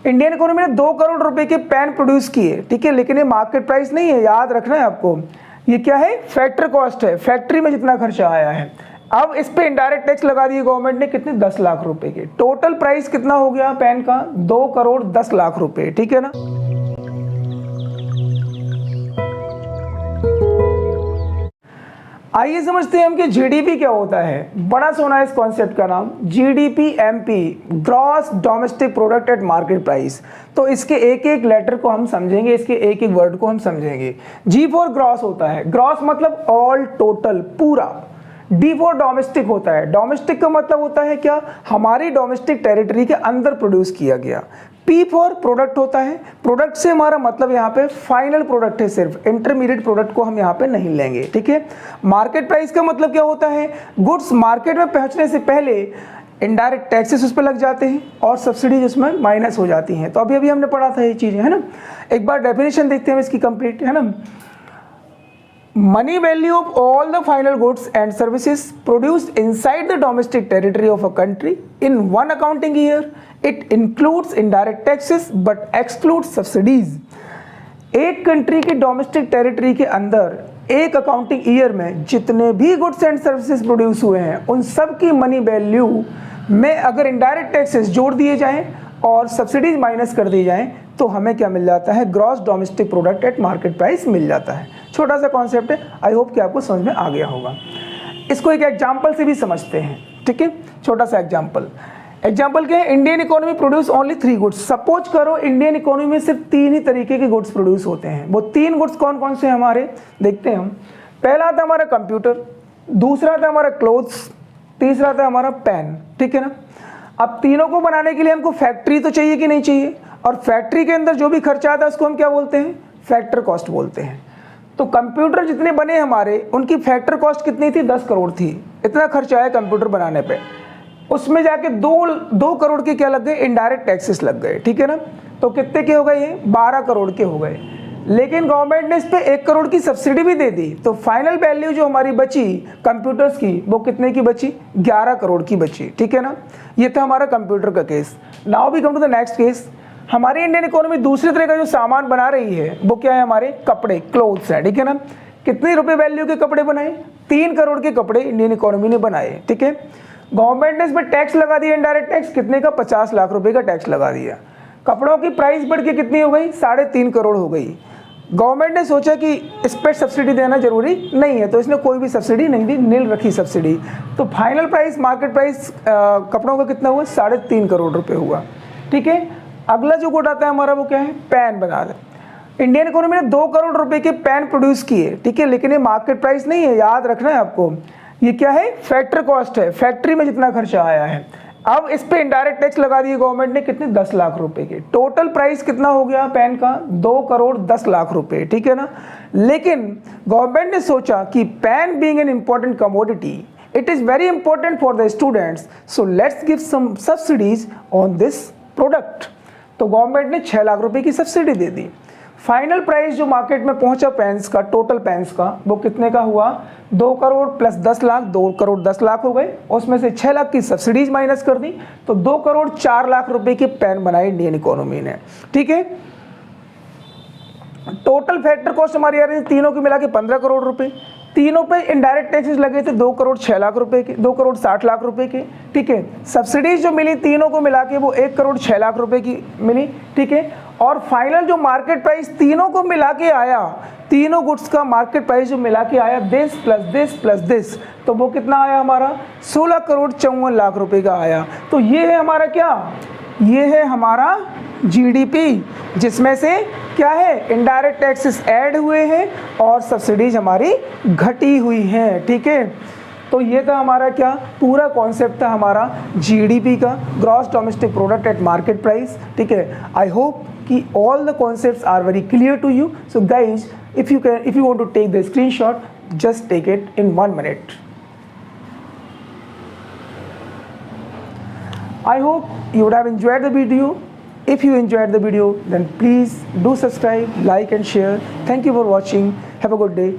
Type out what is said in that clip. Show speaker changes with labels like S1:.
S1: Indian economy ने 2 करोड़ रुपए के पेन प्रोड्यूस किए, ठीक है, लेकिन ये मार्केट प्राइस नहीं है, याद रखना है आपको। ये क्या है? फैक्ट्री कॉस्ट है, फैक्ट्री में जितना खर्चा आया है। अब इस पे इनडायरेक्ट टैक्स लगा दिए गवर्नमेंट ने, कितने? 10 लाख रुपए के। टोटल प्राइस कितना हो गया पेन का? 2 करोड़ 10 लाख रुपए, ठीक है ना। आइए समझते हैं हम कि जीडीपी क्या होता है। बड़ा सोना है इस कॉन्सेप्ट का नाम, GDP MP, gross domestic product at market price. तो इसके एक एक लेटर को हम समझेंगे, इसके एक एक वर्ड को हम समझेंगे। जी फॉर ग्रॉस होता है, ग्रॉस मतलब ऑल, टोटल, पूरा। डी फॉर डोमेस्टिक होता है, डोमेस्टिक का मतलब होता है क्या? हमारी डोमेस्टिक टेरिटरी के अंदर प्रोड्यूस किया गया। पी फॉर प्रोडक्ट होता है, प्रोडक्ट से हमारा मतलब यहाँ पे फाइनल प्रोडक्ट है, सिर्फ इंटरमीडिएट प्रोडक्ट को हम यहाँ पे नहीं लेंगे, ठीक है। मार्केट प्राइस का मतलब क्या होता है? गुड्स मार्केट में पहुँचने से पहले इनडायरेक्ट टैक्सेस उस पर लग जाते हैं और सब्सिडीज उसमें माइनस हो जाती हैं। तो अभी अभी हमने पढ़ा था ये चीज़ें, है ना। एक बार डेफिनेशन देखते हैं इसकी कंप्लीट, है ना। Money value of all the final goods and services produced inside the domestic territory of a country in one accounting year. It includes indirect taxes but excludes subsidies. एक कंट्री की domestic territory के अंदर एक accounting year में जितने भी goods and services produce हुए हैं उन सब की मनी वैल्यू में अगर इनडायरेक्ट टैक्सेस जोड़ दिए जाएं और सब्सिडीज माइनस कर दी जाएं तो हमें क्या मिल जाता है? Gross domestic product at market price मिल जाता है। छोटा सा कॉन्सेप्ट है, आई होप कि आपको समझ में आ गया होगा। इसको एक एग्जांपल से भी समझते हैं, ठीक है। छोटा सा एग्जांपल क्या है? Indian economy produce only 3 goods. Suppose करो इंडियन इकोनॉमी में सिर्फ 3 ही तरीके के गुड्स प्रोड्यूस होते हैं। वो 3 गुड्स कौन कौन से हैं हमारे? देखते हैं हम। पहला आता हमारा कंप्यूटर, दूसरा आता हमारा क्लोथ्स, तीसरा आता हमारा पेन, ठीक है ना। अब तीनों को बनाने के लिए हमको फैक्ट्री तो चाहिए कि नहीं चाहिए? और फैक्ट्री के अंदर जो भी खर्चा आता है उसको हम क्या बोलते हैं? फैक्टर कॉस्ट बोलते हैं। तो कंप्यूटर जितने बने हमारे उनकी फैक्टर कॉस्ट कितनी थी? 10 करोड़ थी। इतना खर्चा आया कंप्यूटर बनाने पे। उसमें जाके 2 करोड़ के क्या लग गए? इनडायरेक्ट टैक्सेस लग गए, ठीक है ना। तो कितने के हो गए? ये 12 करोड़ के हो गए। लेकिन गवर्नमेंट ने इस पे 1 करोड़ की सब्सिडी भी दे दी, तो फाइनल वैल्यू जो हमारी बची कंप्यूटर्स की वो कितने की बची? 11 करोड़ की बची, ठीक है ना। ये था हमारा कंप्यूटर का case. Now we come to the next case. हमारी इंडियन इकोनॉमी दूसरी तरह का जो सामान बना रही है वो क्या है? हमारे कपड़े, क्लोथ्स है, ठीक है ना। कितनी रुपए वैल्यू के कपड़े बनाए? 3 करोड़ के कपड़े इंडियन इकोनॉमी ने बनाए, ठीक है। गवर्नमेंट ने इस पर टैक्स लगा दिया, इनडायरेक्ट टैक्स कितने का? 50 लाख रुपए का टैक्स लगा दिया। कपड़ों की प्राइस बढ़ के कितनी हो गई? 3.5 करोड़ हो गई। गवर्नमेंट ने सोचा कि इस पर सब्सिडी देना जरूरी नहीं है, तो इसने कोई भी सब्सिडी नहीं दी, नील रखी सब्सिडी। तो फाइनल प्राइस, मार्केट प्राइस कपड़ों का कितना हुआ? 3.5 करोड़ रुपए हुआ, ठीक है। अगला जो गुड आता है हमारा वो क्या है? पेन बना दे। इंडियन इकोनॉमी ने 2 करोड़ रुपए के पेन प्रोड्यूस किए, ठीक है, लेकिन ये मार्केट प्राइस नहीं है, याद रखना है आपको। ये क्या है? फैक्टर कॉस्ट है, फैक्ट्री में जितना खर्चा आया है। अब इस पे इनडायरेक्ट टैक्स लगा दिए गवर्नमेंट ने, कितने? 10 लाख रुपए के। टोटल प्राइस कितना हो गया पेन का? 2 करोड़ 10 लाख रुपए, ठीक है ना। लेकिन गवर्नमेंट ने सोचा कि pen being an important commodity, it is very important for the students, so let's give some subsidies on this product. तो गवर्नमेंट ने 6 लाख रुपए की सब्सिडी दे दी। फाइनल प्राइस जो मार्केट में पहुंचा पेन्स का, टोटल पेन्स का, वो कितने का हुआ? 2 करोड़ प्लस 10 लाख, 2 करोड़ 10 लाख हो गए। उसमें से 6 लाख की सब्सिडीज माइनस कर दी, तो 2 करोड़ 4 लाख रुपए के पेन बनाए इंडियन इकोनॉमी ने, ठीक है। टोटल फैक्टर कॉस्ट हमारी आ रही है तीनों की मिला के 15 करोड़ रुपए। तीनों पे इनडायरेक्ट टैक्सेस लगे थे 2 करोड़ 6 लाख रुपए के, 2 करोड़ 60 लाख रुपए के, ठीक है। सब्सिडीज जो मिली तीनों को मिला के वो 1 करोड़ 6 लाख रुपए की मिली, ठीक है। और फाइनल जो मार्केट प्राइस तीनों को मिला के आया, तीनों गुड्स का मार्केट प्राइस जो मिला के आया, this plus this plus this, तो वो कितना आया हमारा? 16 करोड़ 54 लाख रुपए का आया। तो ये है हमारा क्या? ये है हमारा जीडीपी, जिसमें से क्या है? इनडायरेक्ट टैक्सेस ऐड हुए हैं और सब्सिडीज हमारी घटी हुई हैं, ठीक है। तो ये था हमारा क्या? पूरा कॉन्सेप्ट था हमारा जीडीपी का, gross domestic product at market price, ठीक है। आई होप कि all the concepts are very clear to you. So guys, if you want to take the screenshot, just take it in 1 minute. I hope you would have enjoyed the video. If you enjoyed the video, then please do subscribe, like and share. Thank you for watching. Have a good day.